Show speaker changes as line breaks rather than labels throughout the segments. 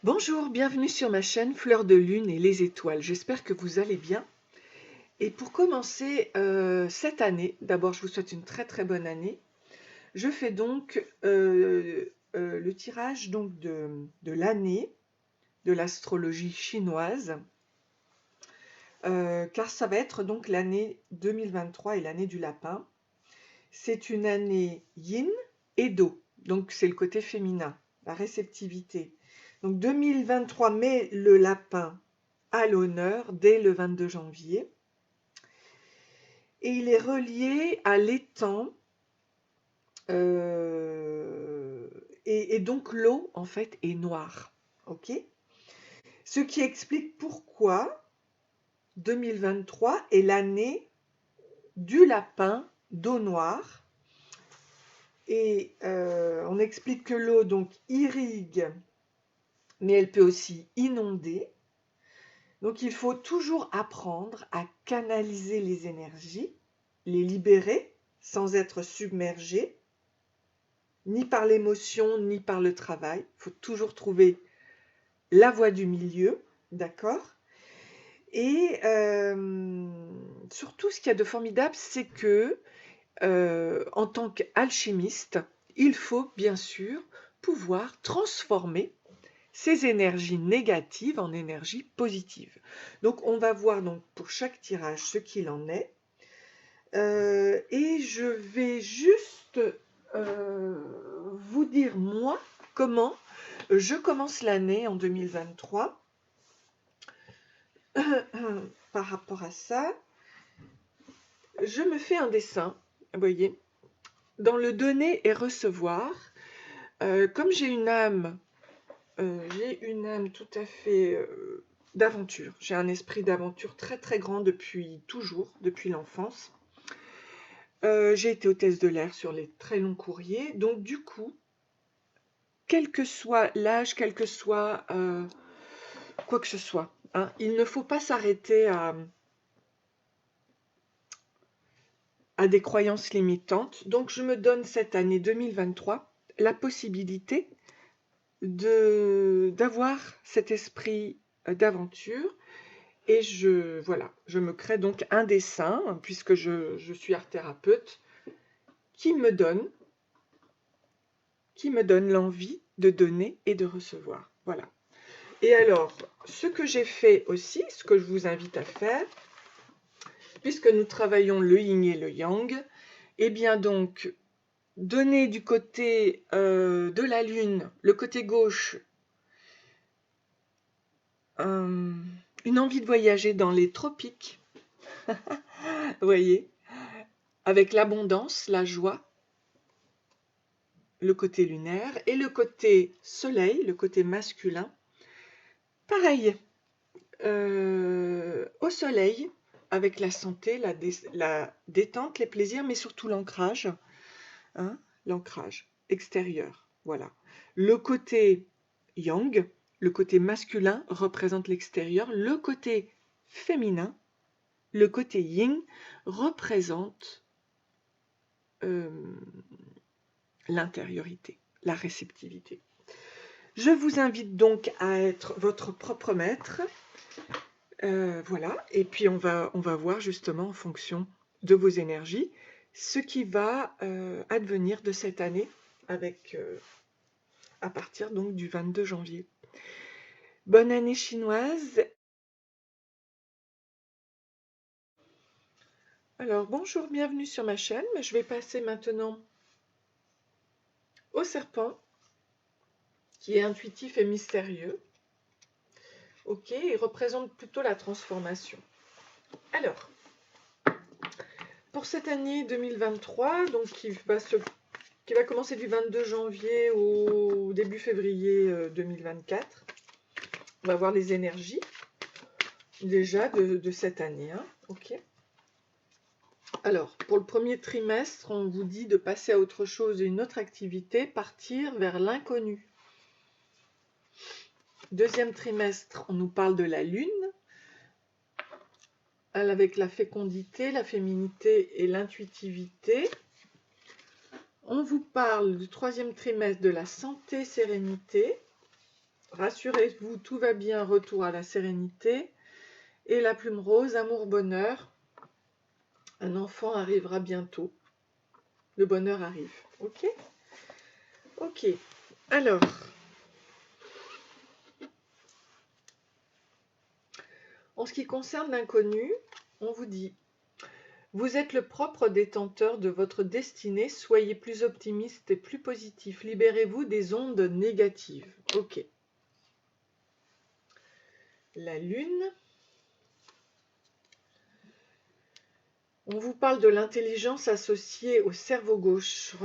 Bonjour, bienvenue sur ma chaîne Fleur de Lune et les étoiles. J'espère que vous allez bien. Et pour commencer cette année, d'abord je vous souhaite une très bonne année. Je fais donc le tirage donc de l'année de l'astrologie chinoise, car ça va être donc l'année 2023 et l'année du lapin. C'est une année yin et do, donc c'est le côté féminin, la réceptivité. Donc 2023 met le lapin à l'honneur dès le 22 janvier. Et il est relié à l'étang. Et donc l'eau, en fait, est noire. Ok. Ce qui explique pourquoi 2023 est l'année du lapin d'eau noire. Et on explique que l'eau donc irrigue, mais elle peut aussi inonder. Donc il faut toujours apprendre à canaliser les énergies, les libérer sans être submergé, ni par l'émotion, ni par le travail. Il faut toujours trouver la voie du milieu, d'accord? Et surtout, ce qu'il y a de formidable, c'est que en tant qu'alchimiste, il faut bien sûr pouvoir transformer ces énergies négatives en énergies positives. Donc on va voir donc pour chaque tirage ce qu'il en est. Et je vais juste vous dire moi comment je commence l'année en 2023 par rapport à ça. Je me fais un dessin, vous voyez, dans le donner et recevoir. Comme j'ai une âme tout à fait d'aventure. J'ai un esprit d'aventure très grand depuis toujours, depuis l'enfance. J'ai été hôtesse de l'air sur les très longs courriers. Donc du coup, quel que soit l'âge, quel que soit quoi que ce soit, hein, il ne faut pas s'arrêter à des croyances limitantes. Donc je me donne cette année 2023 la possibilité d'avoir cet esprit d'aventure. Et je me crée donc un dessin, puisque je suis art thérapeute, qui me donne l'envie de donner et de recevoir. Voilà. Et alors, ce que j'ai fait aussi, ce que je vous invite à faire, puisque nous travaillons le yin et le yang, eh bien donc, donner du côté de la lune, le côté gauche, une envie de voyager dans les tropiques, vous voyez, avec l'abondance, la joie, le côté lunaire, et le côté soleil, le côté masculin, pareil, au soleil, avec la santé, la détente, les plaisirs, mais surtout l'ancrage, hein, l'ancrage extérieur, voilà. Le côté yang, le côté masculin représente l'extérieur, le côté féminin, le côté yin représente l'intériorité, la réceptivité. Je vous invite donc à être votre propre maître. Voilà, et puis on va voir justement en fonction de vos énergies ce qui va advenir de cette année avec à partir donc du 22 janvier. Bonne année chinoise. Alors bonjour, bienvenue sur ma chaîne. Je vais passer maintenant au serpent qui est intuitif et mystérieux. Ok, il représente plutôt la transformation. Alors, pour cette année 2023, donc qui va commencer du 22 janvier au début février 2024, on va voir les énergies déjà de cette année. Hein, ok. Alors, pour le premier trimestre, on vous dit de passer à autre chose, une autre activité, partir vers l'inconnu. Deuxième trimestre, on nous parle de la lune, avec la fécondité, la féminité et l'intuitivité. On vous parle du troisième trimestre de la santé, sérénité. rassurez-vous, tout va bien, retour à la sérénité. Et la plume rose, amour, bonheur. Un enfant arrivera bientôt. Le bonheur arrive. Ok? Ok. Alors, en ce qui concerne l'inconnu, on vous dit: vous êtes le propre détenteur de votre destinée, soyez plus optimiste et plus positif. Libérez-vous des ondes négatives. Ok. La lune. On vous parle de l'intelligence associée au cerveau gauche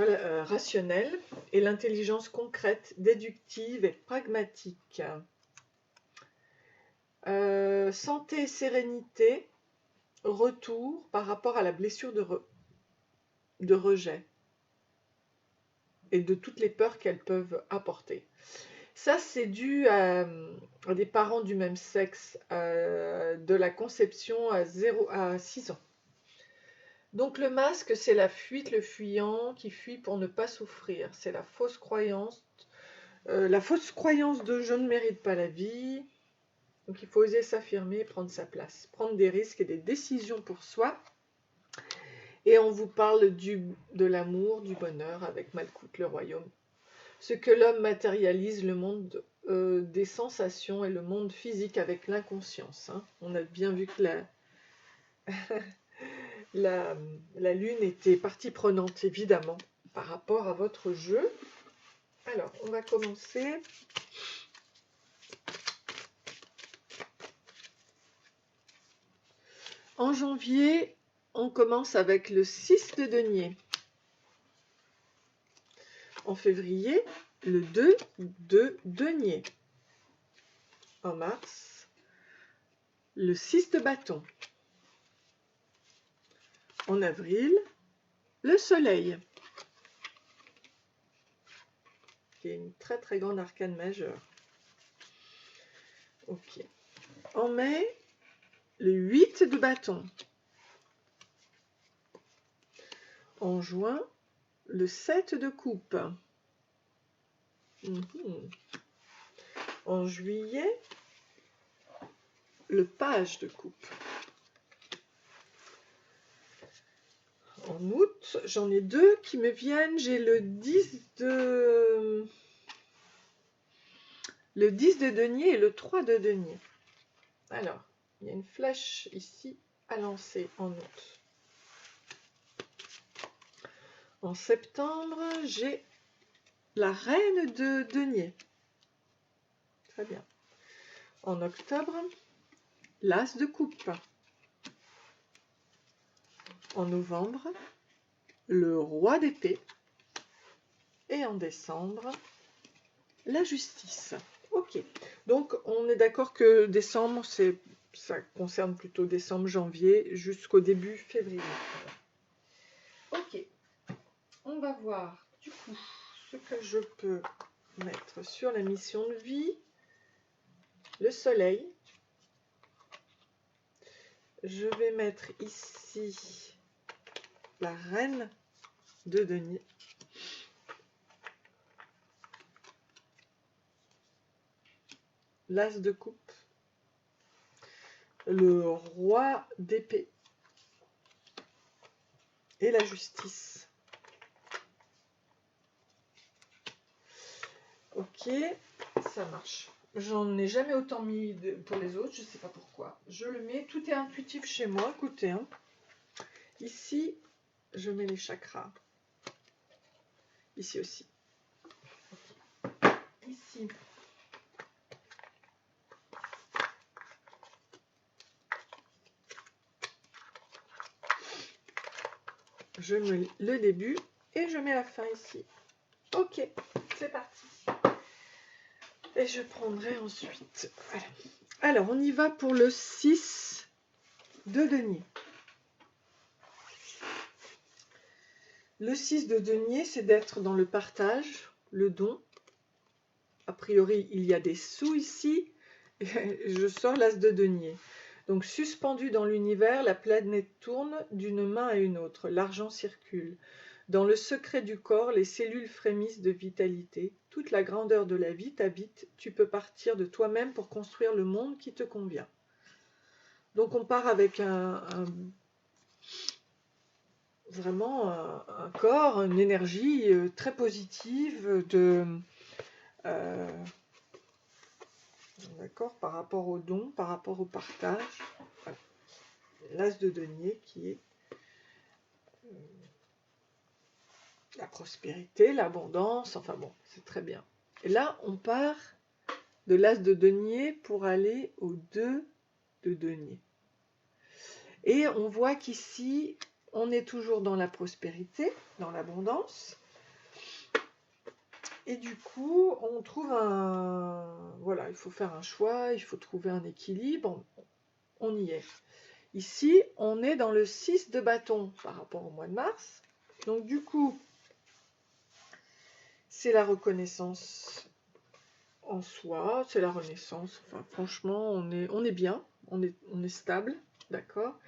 rationnel et l'intelligence concrète, déductive et pragmatique. Santé et sérénité, retour par rapport à la blessure de rejet et de toutes les peurs qu'elles peuvent apporter. Ça, c'est dû à des parents du même sexe, de la conception à 6 ans. Donc le masque, c'est la fuite, le fuyant qui fuit pour ne pas souffrir. C'est la fausse croyance de je ne mérite pas la vie. Donc il faut oser s'affirmer, prendre sa place, prendre des risques et des décisions pour soi. Et on vous parle de l'amour, du bonheur avec Malkout, le royaume. Ce que l'homme matérialise, le monde des sensations et le monde physique avec l'inconscience. Hein. On a bien vu que la lune était partie prenante, évidemment, par rapport à votre jeu. Alors, on va commencer. En janvier, on commence avec le 6 de denier. En février, le 2 de denier. En mars, le 6 de bâton. En avril, le soleil, qui est une très très grande arcane majeure. Ok. En mai, le 8 de bâton. En juin, le 7 de coupe. En juillet, le page de coupe. En août, j'en ai deux qui me viennent. J'ai le 10 de denier et le 3 de denier. Alors, il y a une flèche ici à lancer en août. En septembre, j'ai la reine de denier. Très bien. En octobre, l'as de coupe. En novembre, le roi d'épée. Et en décembre, la justice. Ok. Donc, on est d'accord que décembre, ça concerne plutôt décembre, janvier, jusqu'au début février. Ok. On va voir, du coup, ce que je peux mettre sur la mission de vie. Le soleil. Je vais mettre ici la reine de denier. L'as de coupe. Le roi d'épée. Et la justice. Ok, ça marche. J'en ai jamais autant mis pour les autres, je ne sais pas pourquoi. Je le mets, tout est intuitif chez moi, écoutez. Hein. Ici, je mets les chakras. Ici aussi. Ici. Je mets le début et je mets la fin ici. Ok, c'est parti. Et je prendrai ensuite. Voilà. Alors, on y va pour le 6 de denier. Le 6 de denier, c'est d'être dans le partage, le don. A priori, il y a des sous ici. Je sors l'as de denier. Donc, suspendu dans l'univers, la planète tourne d'une main à une autre. L'argent circule. Dans le secret du corps, les cellules frémissent de vitalité. Toute la grandeur de la vie t'habite. Tu peux partir de toi-même pour construire le monde qui te convient. Donc on part avec vraiment un corps, une énergie très positive d'accord, par rapport au don, par rapport au partage. Voilà. L'as de denier qui est la prospérité, l'abondance, enfin bon, c'est très bien. Et là, on part de l'as de denier pour aller au 2 de denier. Et on voit qu'ici, on est toujours dans la prospérité, dans l'abondance. Et du coup, on trouve voilà, il faut faire un choix, il faut trouver un équilibre. On y est. Ici, on est dans le 6 de bâton par rapport au mois de mars. Donc du coup, c'est la reconnaissance en soi, c'est la renaissance. Enfin, franchement, on est bien, on est stable, d'accord.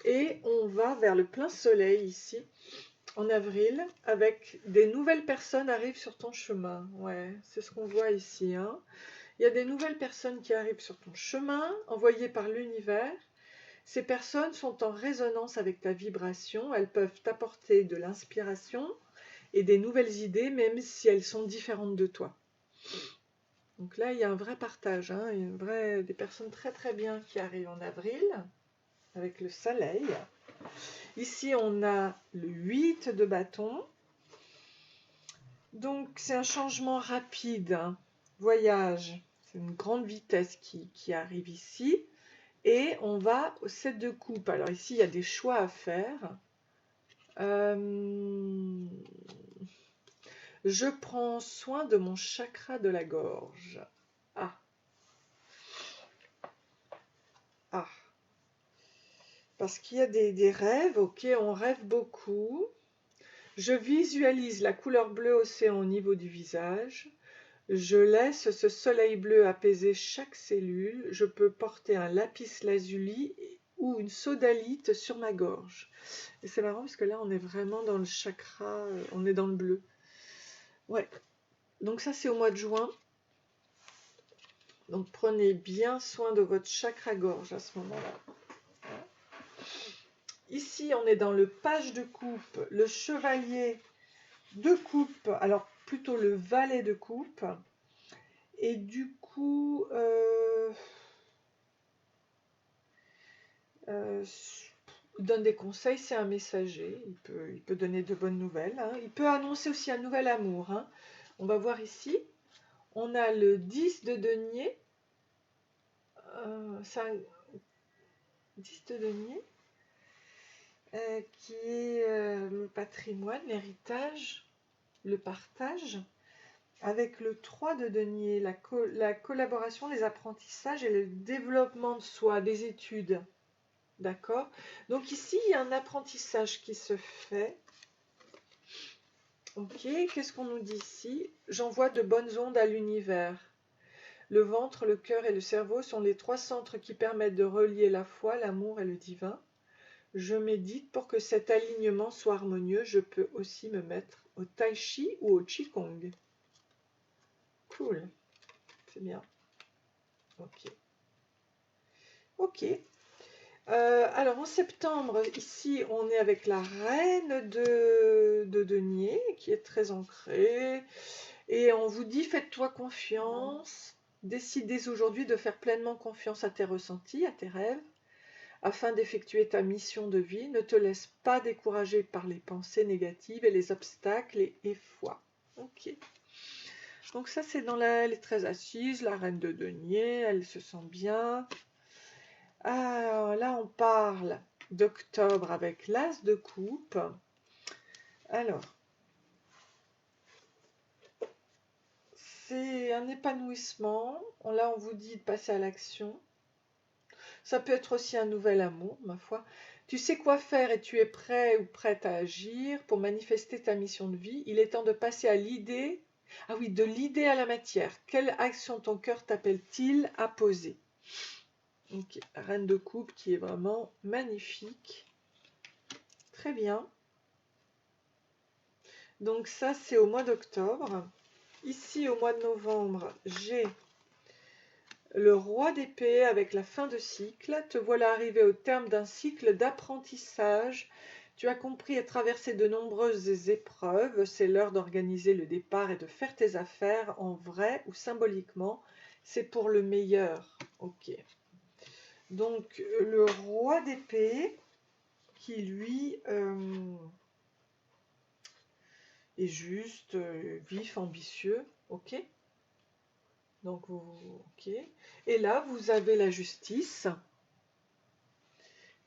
Et on va vers le plein soleil ici, en avril, avec des nouvelles personnes arrivent sur ton chemin. Ouais, c'est ce qu'on voit ici. Hein. Il y a des nouvelles personnes qui arrivent sur ton chemin, envoyées par l'univers. Ces personnes sont en résonance avec ta vibration, elles peuvent t'apporter de l'inspiration et des nouvelles idées, même si elles sont différentes de toi. Donc là, il y a un vrai partage, hein, des personnes très très bien qui arrivent en avril, avec le soleil. Ici, on a le 8 de bâton. Donc, c'est un changement rapide, hein. Voyage, c'est une grande vitesse qui arrive ici. Et on va au 7 de coupe. Alors ici, il y a des choix à faire. Je prends soin de mon chakra de la gorge. Ah. Ah. Parce qu'il y a des rêves, ok, on rêve beaucoup. Je visualise la couleur bleu océan au niveau du visage. Je laisse ce soleil bleu apaiser chaque cellule. Je peux porter un lapis lazuli ou une sodalite sur ma gorge. Et c'est marrant parce que là, on est vraiment dans le chakra, on est dans le bleu. Ouais. Donc ça, c'est au mois de juin. Donc prenez bien soin de votre chakra-gorge à ce moment-là. Ici, on est dans le page de coupe, le chevalier de coupe, alors plutôt le valet de coupe. Et du coup, il donne des conseils, c'est un messager, il peut donner de bonnes nouvelles. Hein. Il peut annoncer aussi un nouvel amour. Hein. On va voir ici, on a le 10 de denier. C'est un 10 de denier. Qui est le patrimoine, l'héritage, le partage, avec le 3 de denier, la collaboration, les apprentissages et le développement de soi, des études. D'accord? Donc ici, il y a un apprentissage qui se fait. Ok, qu'est-ce qu'on nous dit ici? J'envoie de bonnes ondes à l'univers. Le ventre, le cœur et le cerveau sont les 3 centres qui permettent de relier la foi, l'amour et le divin. Je médite pour que cet alignement soit harmonieux. Je peux aussi me mettre au tai chi ou au qigong. Cool, c'est bien. Ok. Ok. Alors en septembre, ici, on est avec la reine de denier qui est très ancrée. Et on vous dit, faites-toi confiance. Décide dès aujourd'hui de faire pleinement confiance à tes ressentis, à tes rêves. Afin d'effectuer ta mission de vie, ne te laisse pas décourager par les pensées négatives et les obstacles et foi. Ok. Donc ça, c'est dans elle est très assise, la reine de denier, elle se sent bien. Alors là, on parle d'octobre avec l'as de coupe. Alors, c'est un épanouissement. Là, on vous dit de passer à l'action. Ça peut être aussi un nouvel amour, ma foi. Tu sais quoi faire et tu es prêt ou prête à agir pour manifester ta mission de vie. Il est temps de passer à l'idée. Ah oui, de l'idée à la matière. Quelle action ton cœur t'appelle-t-il à poser? Ok, reine de coupe qui est vraiment magnifique. Très bien. Donc ça, c'est au mois d'octobre. Ici, au mois de novembre, j'ai le roi d'épée avec la fin de cycle. Te voilà arrivé au terme d'un cycle d'apprentissage. Tu as compris et traversé de nombreuses épreuves. C'est l'heure d'organiser le départ et de faire tes affaires en vrai ou symboliquement. C'est pour le meilleur. Ok. Donc, le roi d'épée qui, lui, est juste, vif, ambitieux. Ok. Donc, ok. Et là, vous avez la justice.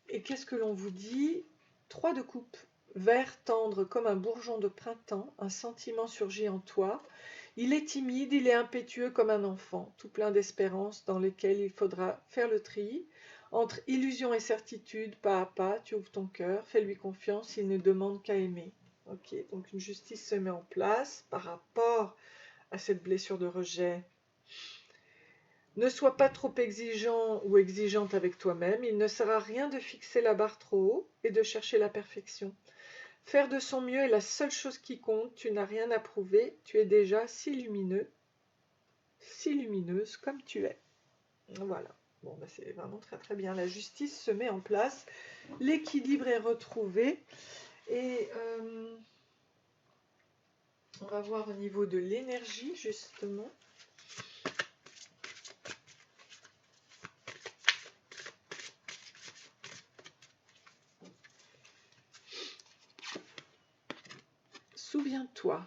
Et qu'est-ce que l'on vous dit? 3 de coupe. Vert tendre comme un bourgeon de printemps, un sentiment surgit en toi. Il est timide, il est impétueux comme un enfant, tout plein d'espérance dans lesquelles il faudra faire le tri. Entre illusion et certitude, pas à pas, tu ouvres ton cœur, fais-lui confiance, il ne demande qu'à aimer. Ok, donc une justice se met en place par rapport à cette blessure de rejet. Ne sois pas trop exigeant ou exigeante avec toi-même, il ne sert à rien de fixer la barre trop haut et de chercher la perfection. Faire de son mieux est la seule chose qui compte, tu n'as rien à prouver, tu es déjà si lumineux, si lumineuse comme tu es. Voilà, bon, bah c'est vraiment très très bien, la justice se met en place, l'équilibre est retrouvé, et on va voir au niveau de l'énergie justement.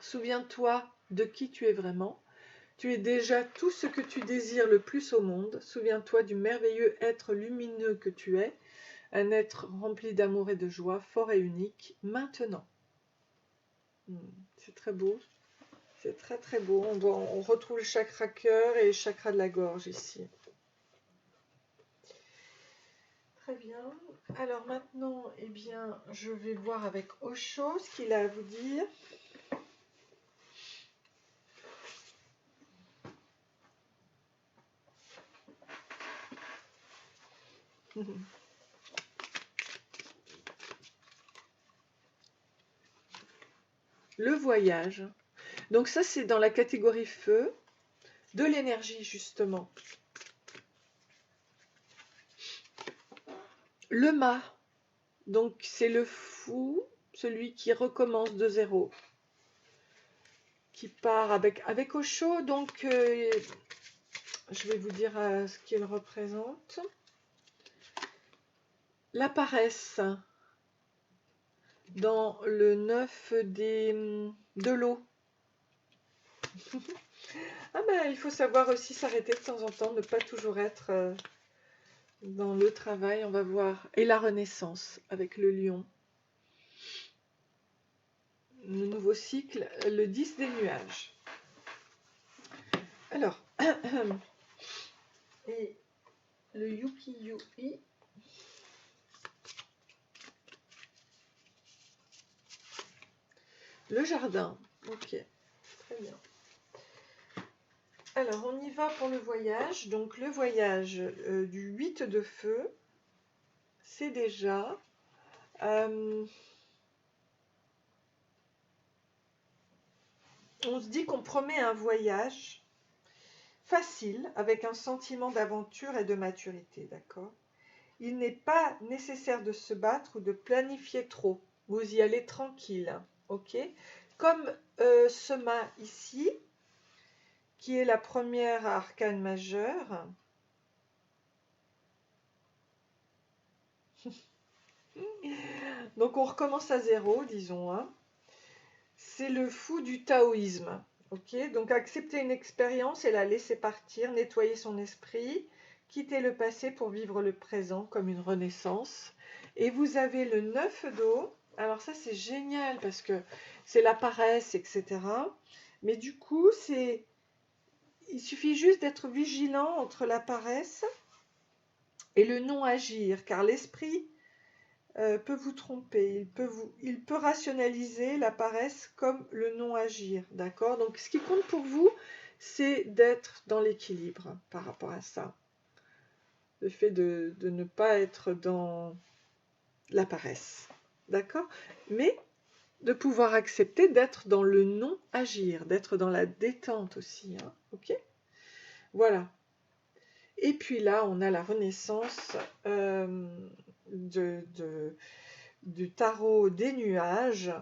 Souviens-toi de qui tu es vraiment. Tu es déjà tout ce que tu désires le plus au monde. Souviens-toi du merveilleux être lumineux que tu es, un être rempli d'amour et de joie, fort et unique, maintenant. C'est très beau, c'est très très beau. On retrouve le chakra cœur et le chakra de la gorge ici. Très bien. Alors maintenant, eh bien, je vais voir avec Osho ce qu'il a à vous dire. Le voyage. Donc ça, c'est dans la catégorie feu, de l'énergie justement. Le mât. Donc c'est le fou, celui qui recommence de zéro, qui part avec Osho. Donc je vais vous dire ce qu'il représente. La paresse dans le 9 de l'eau. Ah ben, il faut savoir aussi s'arrêter de temps en temps, ne pas toujours être dans le travail. On va voir. Et la renaissance avec le lion. Le nouveau cycle, le 10 des nuages. Alors, et le Yuki-Yui. Le jardin. Ok, très bien. Alors, on y va pour le voyage. Donc, le voyage du 8 de feu, c'est déjà... on se dit qu'on promet un voyage facile, avec un sentiment d'aventure et de maturité, d'accord? Il n'est pas nécessaire de se battre ou de planifier trop. Vous y allez tranquille, ok? Comme ce mât ici, qui est la première arcane majeure. Donc on recommence à zéro, disons. Hein. C'est le fou du taoïsme. Ok, donc accepter une expérience et la laisser partir, nettoyer son esprit, quitter le passé pour vivre le présent comme une renaissance. Et vous avez le 9 d'eau. Alors ça c'est génial parce que c'est la paresse, etc. Mais du coup, il suffit juste d'être vigilant entre la paresse et le non-agir, car l'esprit peut vous tromper, il peut rationaliser la paresse comme le non-agir, d'accord? Donc ce qui compte pour vous, c'est d'être dans l'équilibre par rapport à ça. Le fait de ne pas être dans la paresse, d'accord? Mais de pouvoir accepter d'être dans le non-agir, d'être dans la détente aussi, hein, ok? Voilà. Et puis là, on a la renaissance du tarot des nuages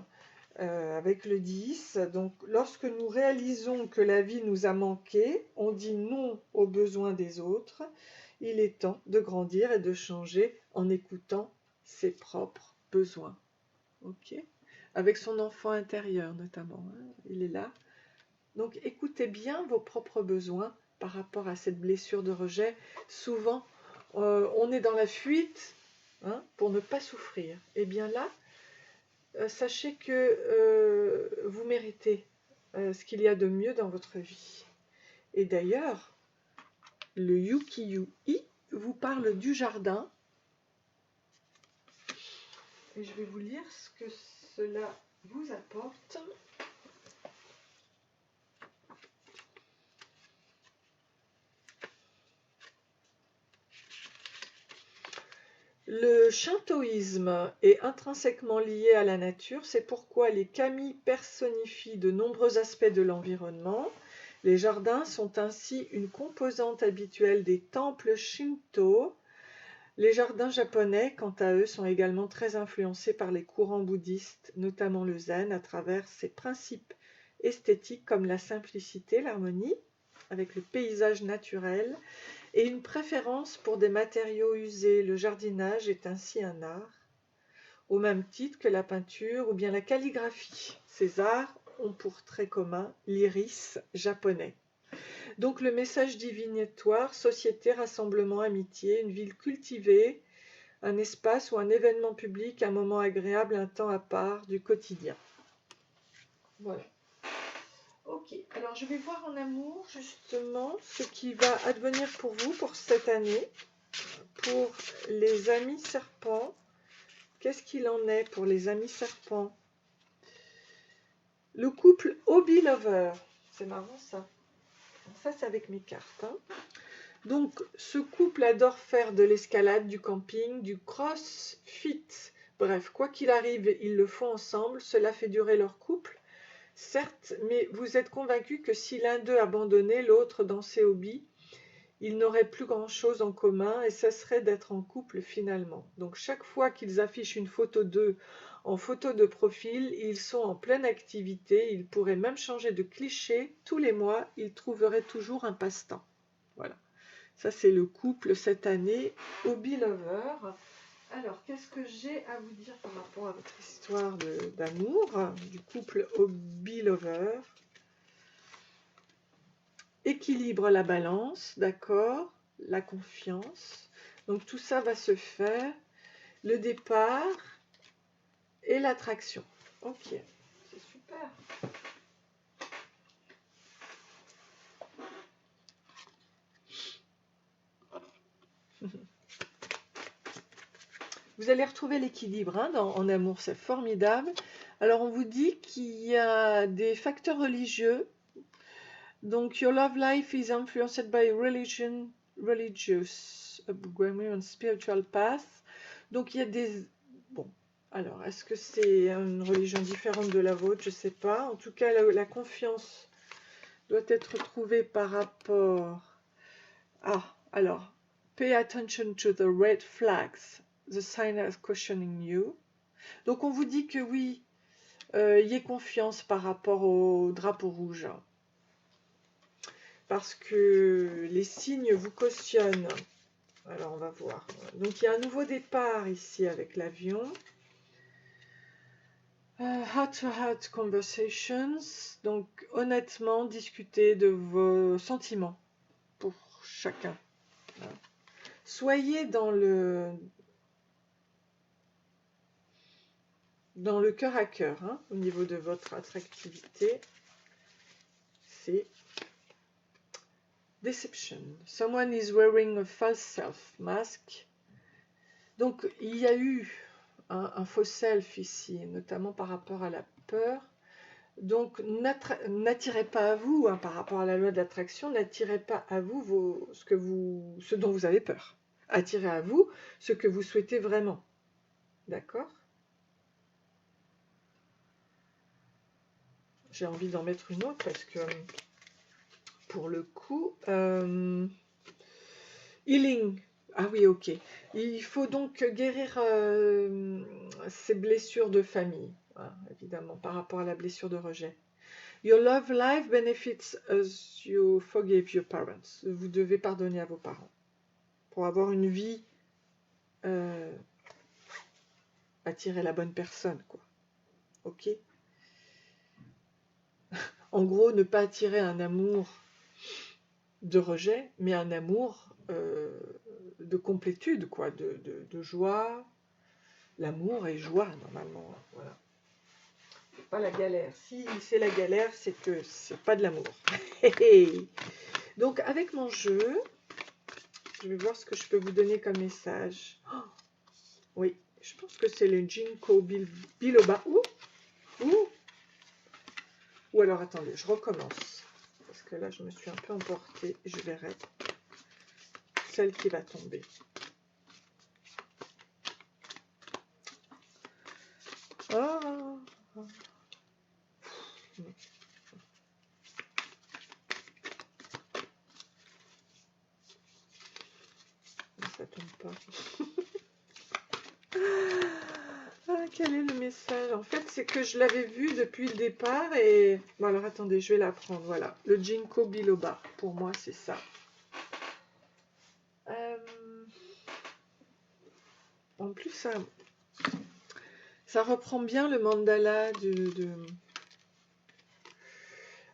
avec le 10. Donc, lorsque nous réalisons que la vie nous a manqué, on dit non aux besoins des autres. Il est temps de grandir et de changer en écoutant ses propres besoins. Ok? Avec son enfant intérieur notamment, hein, il est là. Donc écoutez bien vos propres besoins par rapport à cette blessure de rejet. Souvent, on est dans la fuite, hein, pour ne pas souffrir. Et bien là, sachez que vous méritez ce qu'il y a de mieux dans votre vie. Et d'ailleurs, le Ukiyo-i vous parle du jardin. Et je vais vous lire ce que cela vous apporte. Le shintoïsme est intrinsèquement lié à la nature, c'est pourquoi les kami personnifient de nombreux aspects de l'environnement. Les jardins sont ainsi une composante habituelle des temples shinto. Les jardins japonais, quant à eux, sont également très influencés par les courants bouddhistes, notamment le zen, à travers ses principes esthétiques comme la simplicité, l'harmonie, avec le paysage naturel, et une préférence pour des matériaux usés. Le jardinage est ainsi un art, au même titre que la peinture ou bien la calligraphie. Ces arts ont pour trait commun l'iris japonais. Donc le message divinatoire, société, rassemblement, amitié, une ville cultivée, un espace ou un événement public, un moment agréable, un temps à part du quotidien. Voilà. Ok, alors je vais voir en amour justement ce qui va advenir pour vous pour cette année. Pour les amis serpents, qu'est-ce qu'il en est pour les amis serpents? Le couple Hobby Lover, c'est marrant ça. Ça c'est avec mes cartes, hein. Donc ce couple adore faire de l'escalade, du camping, du crossfit. Bref, quoi qu'il arrive, ils le font ensemble. Cela fait durer leur couple, certes, mais vous êtes convaincu que si l'un d'eux abandonnait l'autre dans ses hobbies, ils n'auraient plus grand-chose en commun et cesseraient d'être en couple finalement. Donc chaque fois qu'ils affichent une photo d'eux en photo de profil, ils sont en pleine activité, ils pourraient même changer de cliché tous les mois, ils trouveraient toujours un passe-temps. Voilà, ça c'est le couple cette année, Hobby Lover. Alors, qu'est-ce que j'ai à vous dire par rapport à votre histoire d'amour du couple Hobby Lover? Équilibre la balance, d'accord, la confiance. Donc tout ça va se faire. Le départ et l'attraction. Ok, c'est super. Vous allez retrouver l'équilibre, hein, en amour, c'est formidable. Alors on vous dit qu'il y a des facteurs religieux. Donc your love life is influenced by religion, religious upbringing and spiritual path. Donc il y a des... Bon, alors est-ce que c'est une religion différente de la vôtre? Je ne sais pas. En tout cas, la confiance doit être trouvée par rapport... Ah, alors, pay attention to the red flags. The sign is questioning you. Donc on vous dit que oui, ayez confiance par rapport au drapeau rouge. Parce que les signes vous cautionnent. Alors on va voir. Donc il y a un nouveau départ ici avec l'avion. Heart-to-heart conversations. Donc honnêtement, discutez de vos sentiments pour chacun. Soyez dans le cœur à cœur, hein, au niveau de votre attractivité. C'est deception. Someone is wearing a false self mask. Donc il y a eu un faux self ici, notamment par rapport à la peur. Donc n'attirez pas à vous, hein, par rapport à la loi de l'attraction, n'attirez pas à vous ce dont vous avez peur. Attirez à vous ce que vous souhaitez vraiment. D'accord ? j'ai envie d'en mettre une autre parce que pour le coup, healing. Ah oui, ok. Il faut donc guérir ses blessures de famille, voilà, évidemment, par rapport à la blessure de rejet. Your love life benefits as you forgive your parents. Vous devez pardonner à vos parents pour avoir une vie, attirer la bonne personne, quoi. Ok. En gros, ne pas attirer un amour de rejet, mais un amour de complétude, quoi, de joie. L'amour est joie, normalement. Voilà. C'est pas la galère. Si c'est la galère, c'est que c'est pas de l'amour. Donc, avec mon jeu, je vais voir ce que je peux vous donner comme message. Oh, oui, je pense que c'est le Ginkgo biloba. Ou alors, attendez, je recommence. Parce que là, je me suis un peu emportée. Je verrai celle qui va tomber. Oh. Ça tombe pas. Ah, quel est le message? En fait, c'est que je l'avais vu depuis le départ et... Bon, alors attendez, je vais la prendre. Voilà, le Ginkgo biloba. Pour moi, c'est ça. En plus, ça reprend bien le mandala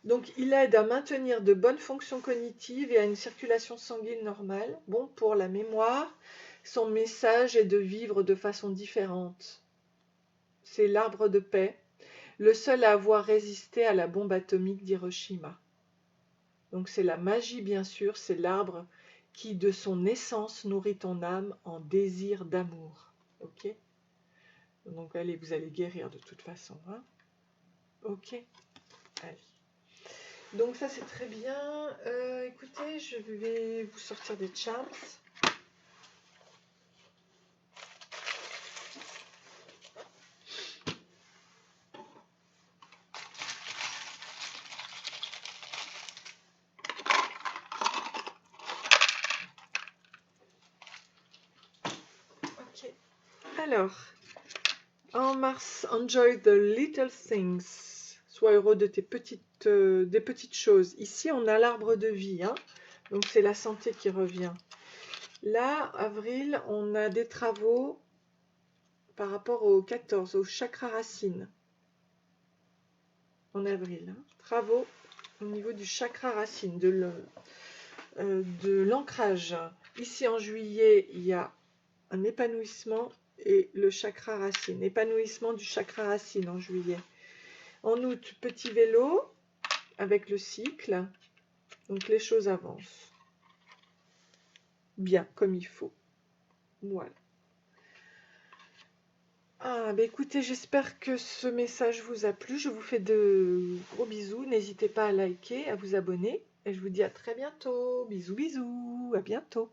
Donc, il aide à maintenir de bonnes fonctions cognitives et à une circulation sanguine normale. Bon, pour la mémoire, son message est de vivre de façon différente. C'est l'arbre de paix, le seul à avoir résisté à la bombe atomique d'Hiroshima. Donc c'est la magie, bien sûr, c'est l'arbre qui, de son essence, nourrit ton âme en désir d'amour. Ok? Donc allez, vous allez guérir de toute façon. Hein? Ok? Allez. Donc ça c'est très bien. Écoutez, je vais vous sortir des charms. Ok. Alors, en mars, enjoy the little things. Sois heureux de des petites choses. Ici, on a l'arbre de vie. Hein? Donc c'est la santé qui revient. Là, avril, on a des travaux par rapport au 14, au chakra racine. En avril, hein. Travaux au niveau du chakra racine, de l'ancrage. Ici, en juillet, il y a un épanouissement et le chakra racine. Épanouissement du chakra racine en juillet. En août, petit vélo avec le cycle. Donc, les choses avancent. Bien, comme il faut. Voilà. Ah, bah écoutez, j'espère que ce message vous a plu. Je vous fais de gros bisous. N'hésitez pas à liker, à vous abonner. Et je vous dis à très bientôt. Bisous, bisous. À bientôt.